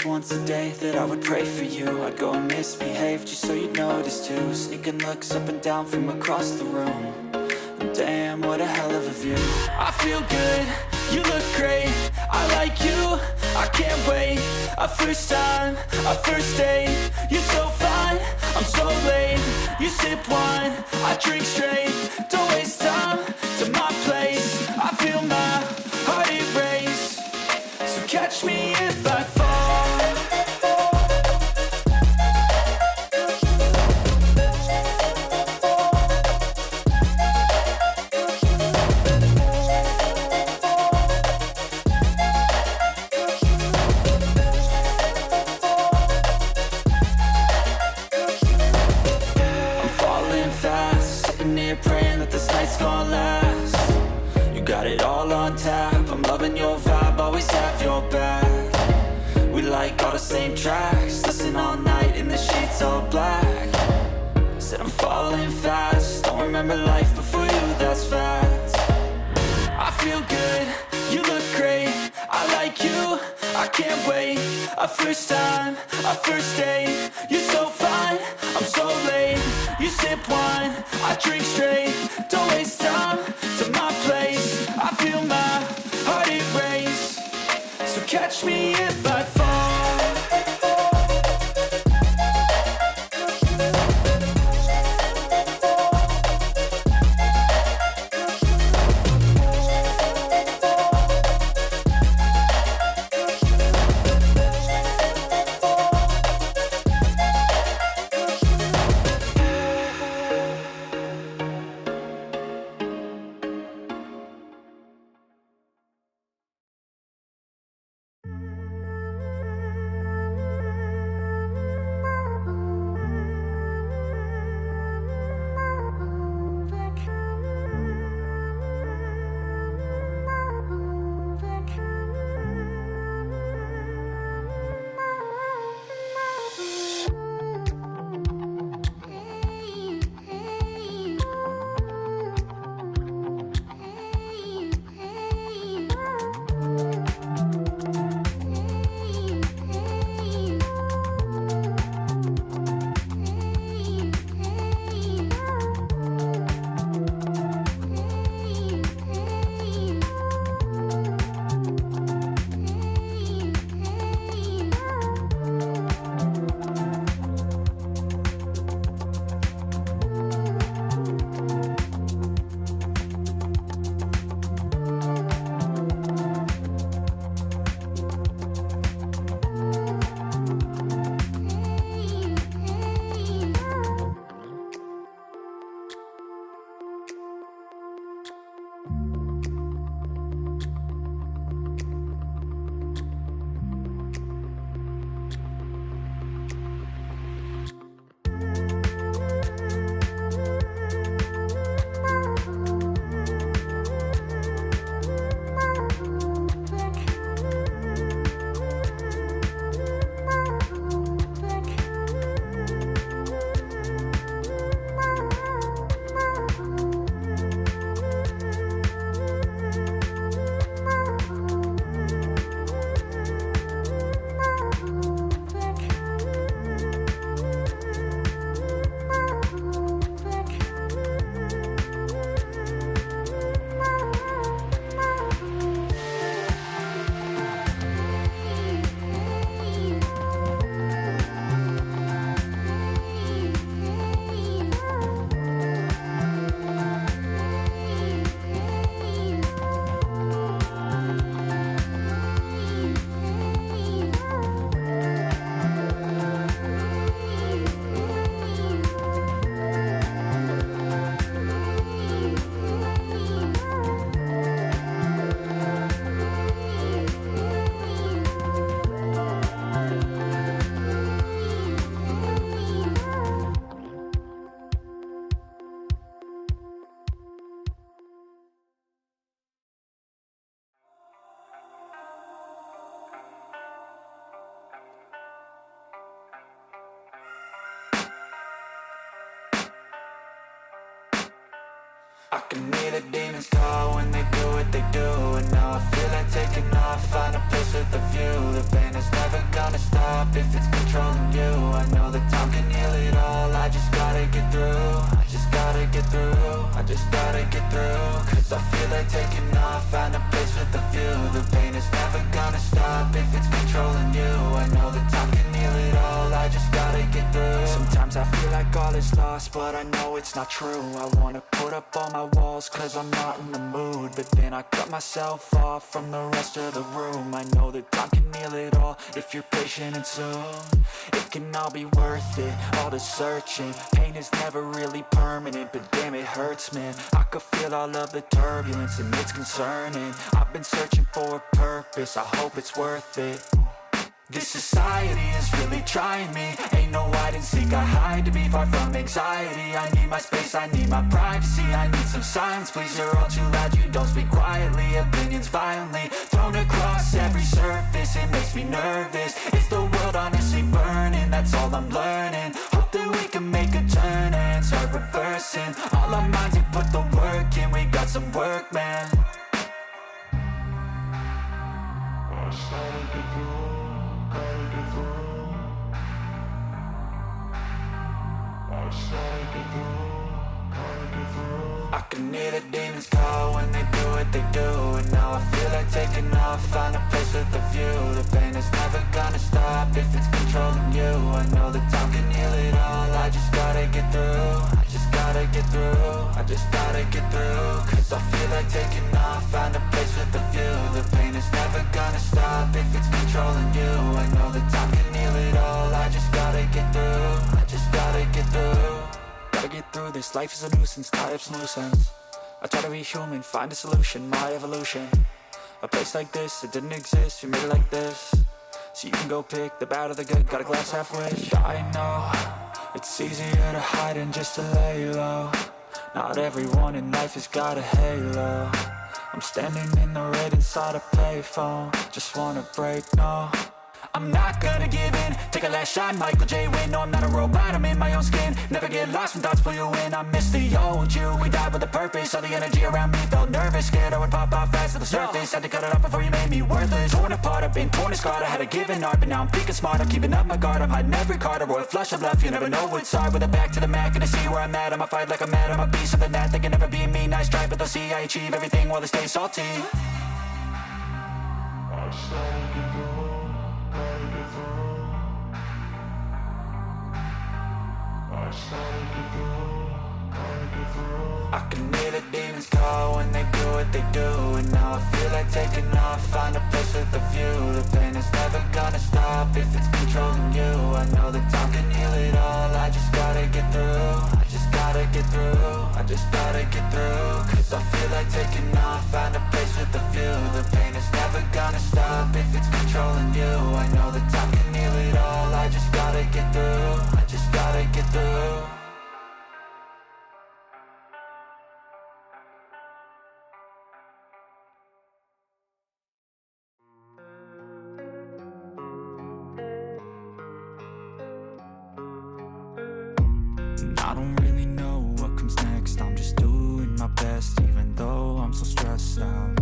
promise once a day that I would pray for you. I'd go and misbehave just so you'd notice too. Sneaking looks up and down from across the room. And damn, what a hell of a view. I feel good, you look great, I like you, I can't wait. A first time, a first date, you're so fine, I'm so late. You sip wine, I drink straight, don't waste time to my place. I feel my heart erase, so catch me if I fall. Praying that this night's gonna last. You got it all on tap, I'm loving your vibe, always have your back. We like all the same tracks, listen all night in the sheets all black. Said I'm falling fast, don't remember life before you, that's fact. I feel good, you look great, I like you, I can't wait. A first time, a first date, you're so fine, I'm so late. You sip wine, I drink straight, don't waste time to my place. I feel my heart erase, so catch me if I fall. I can hear the demons call when they do what they do. And now I feel like taking off, find a place with a view. The pain is never gonna stop if it's controlling you. I know that time can heal it all, I just gotta get through. I just gotta get through, I just gotta get through. Cause I feel like taking off, find a place with a view. The pain is never gonna stop if it's controlling you. I know that time can heal it all, I just gotta get through. Sometimes I feel like all is lost, but I know it's not true. I wanna put up all my walls cause I'm not in the mood. But then I cut myself off from the rest of the room. I know that time can heal it all if you're patient and soon. It can all be worth it, all the searching. Pain is never really permanent, but damn it hurts, man. I could feel all of the turbulence and it's concerning. I've been searching for a purpose, I hope it's worth it. This society is really trying me. Ain't no hide and seek, I hide to be far from anxiety. I need my space, I need my privacy. I need some silence, please, you're all too loud. You don't speak quietly, opinions violently thrown across every surface. It makes me nervous, is the world honestly burning? That's all I'm learning. Hope that we can make a turn and start reversing all our minds and put the work in. We got some work, man. I can hear the demons call when they do what they do. And now I feel like taking off, find a place with a view. The pain is never gonna stop if it's controlling you. I know that time can heal it all, I just gotta get through. I just gotta get through, I just gotta get through. Cause I feel like taking off, find a place with a view. The pain is never gonna stop if it's controlling you. I know that time can heal it all, I just gotta get through. I just gotta get through. Gotta get through this, life is a nuisance, tie up some loose ends. I try to be human, find a solution, my evolution. A place like this, it didn't exist, we made it like this. So you can go pick the bad or the good, got a glass half wish. I know, it's easier to hide than just to lay low. Not everyone in life has got a halo. I'm standing in the red inside a payphone, just wanna break, no. I'm not gonna give in, take a last shot, Michael J. Win. No, I'm not a robot, I'm in my own skin. Never get lost when thoughts pull you in. I miss the old you, we died with a purpose. All the energy around me felt nervous, scared I would pop off fast to the surface. Had to cut it off before you made me worthless. Torn apart, I've been torn and scarred. I had a given art, but now I'm thinking smart. I'm keeping up my guard, I'm hiding every card. A royal flush of love, you never know what's hard. With a back to the mat, gonna see where I'm at. I'ma fight like I'm mad, I'ma be something that they can never be me. Nice try, but they'll see I achieve everything while they stay salty. I can hear the demons call when they do what they do. And now I feel like taking off, find a place with a view. The pain is never gonna stop if it's controlling you. I know that time can heal it all, I just gotta get through. I just gotta get through, I just gotta get through. Cause I feel like taking off, find a place with a view. The pain is never gonna stop if it's controlling you. I know that time can heal it all, I just gotta get through. I just gotta get through. I don't really know what comes next. I'm just doing my best, even though I'm so stressed out.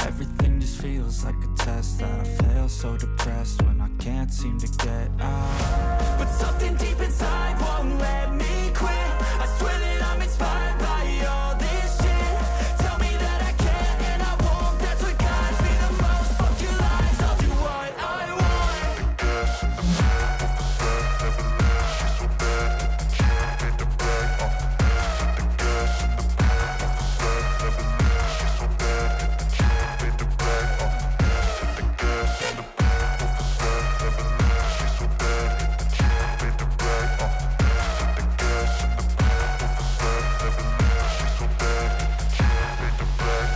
Everything just feels like a test that I fail, so depressed when I can't seem to get out. But something deep inside won't let me quit. I swear that I'm inspired by all this shit. Tell me that I can and I won't, that's what guides me the most. Fuck your lies, I'll do what I want. The gas in the middle of the set, never let she's so bad. Hit the bag, the gas in the middle of the set, never let she's so bad. Hit the bag, hit the gas in the middle of the set, never let she's so bad. Hit the bag, hit the gas in the middle of the set, never let she's so bad. Hit the bag,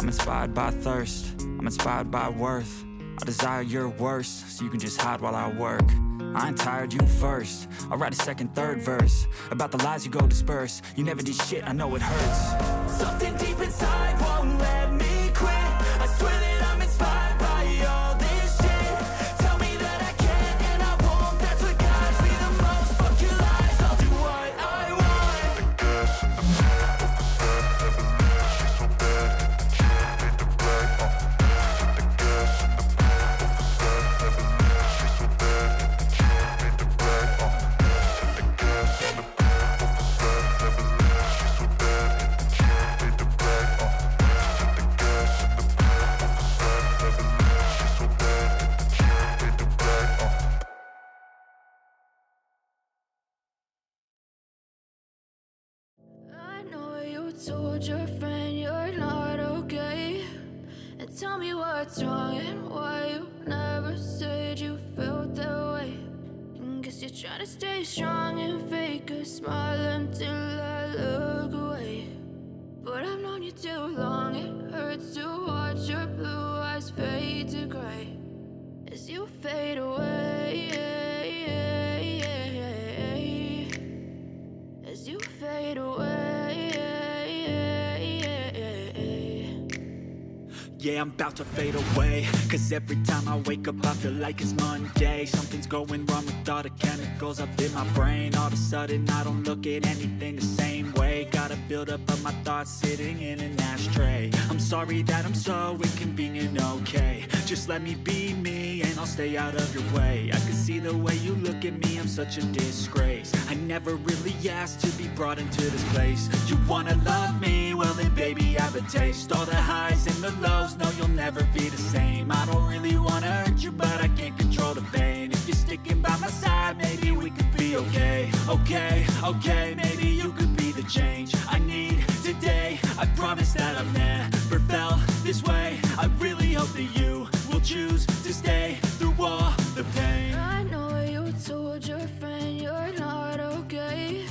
I'm inspired by thirst, I'm inspired by worth. I desire your worst, so you can just hide while I work. I ain't tired, you first. I'll write a second, third verse about the lies you go disperse. You never did shit, I know it hurts. Something deep inside won't let me quit. I swear that I'm inspired by all this shit. Tell me that I can and I won't, that's what guides me the most. Fuck your lies, I'll do what I want. The gas in the middle of the told your friend you're not okay? And tell me what's wrong and why you never said you felt that way. And guess you're trying to stay strong and fake a smile until I look away. But I've known you too long, it hurts to watch your blue eyes fade to gray as you fade away, as you fade away. Yeah, I'm about to fade away, cause every time I wake up I feel like it's Monday. Something's going wrong with all the chemicals up in my brain. All of a sudden I don't look at anything the same way. Got a buildup of my thoughts sitting in an ashtray. I'm sorry that I'm so inconvenient, okay? Just let me be me and I'll stay out of your way. I can see the way you look at me, I'm such a disgrace. I never really asked to be brought into this place. You wanna love me? Well then baby I have a taste. All the highs and the lows, no you'll never be the same. I don't really wanna hurt you but I can't control the pain. If you're sticking by my side maybe we could be okay. Okay, maybe you could be the change I need today. I promise that I've never felt this way. I really hope that you will choose to stay through all the pain. I know you told your friend you're not okay.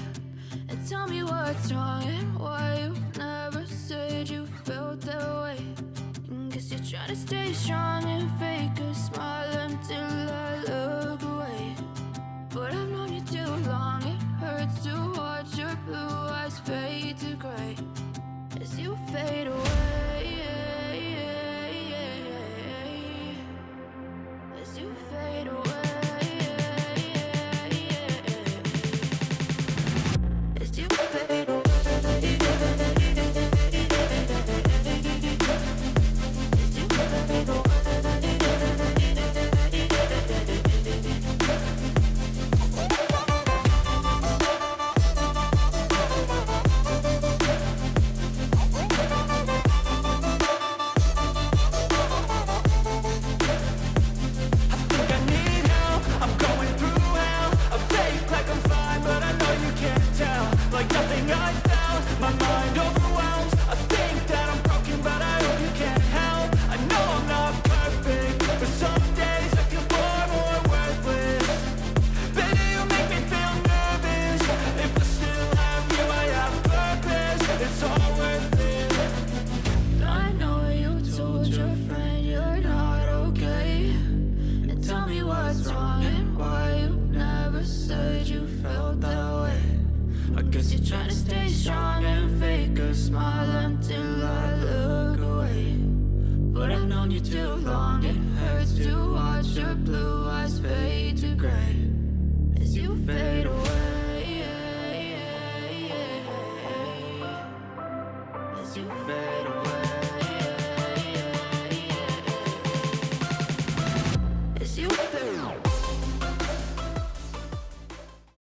And tell me what's wrong and why you never said you felt that way. And guess you're trying to stay strong and fake a smile until I look away. But I've known you too long, it hurts to watch your blue eyes fade to gray as you fade away, as you fade away, as you fade away. Blue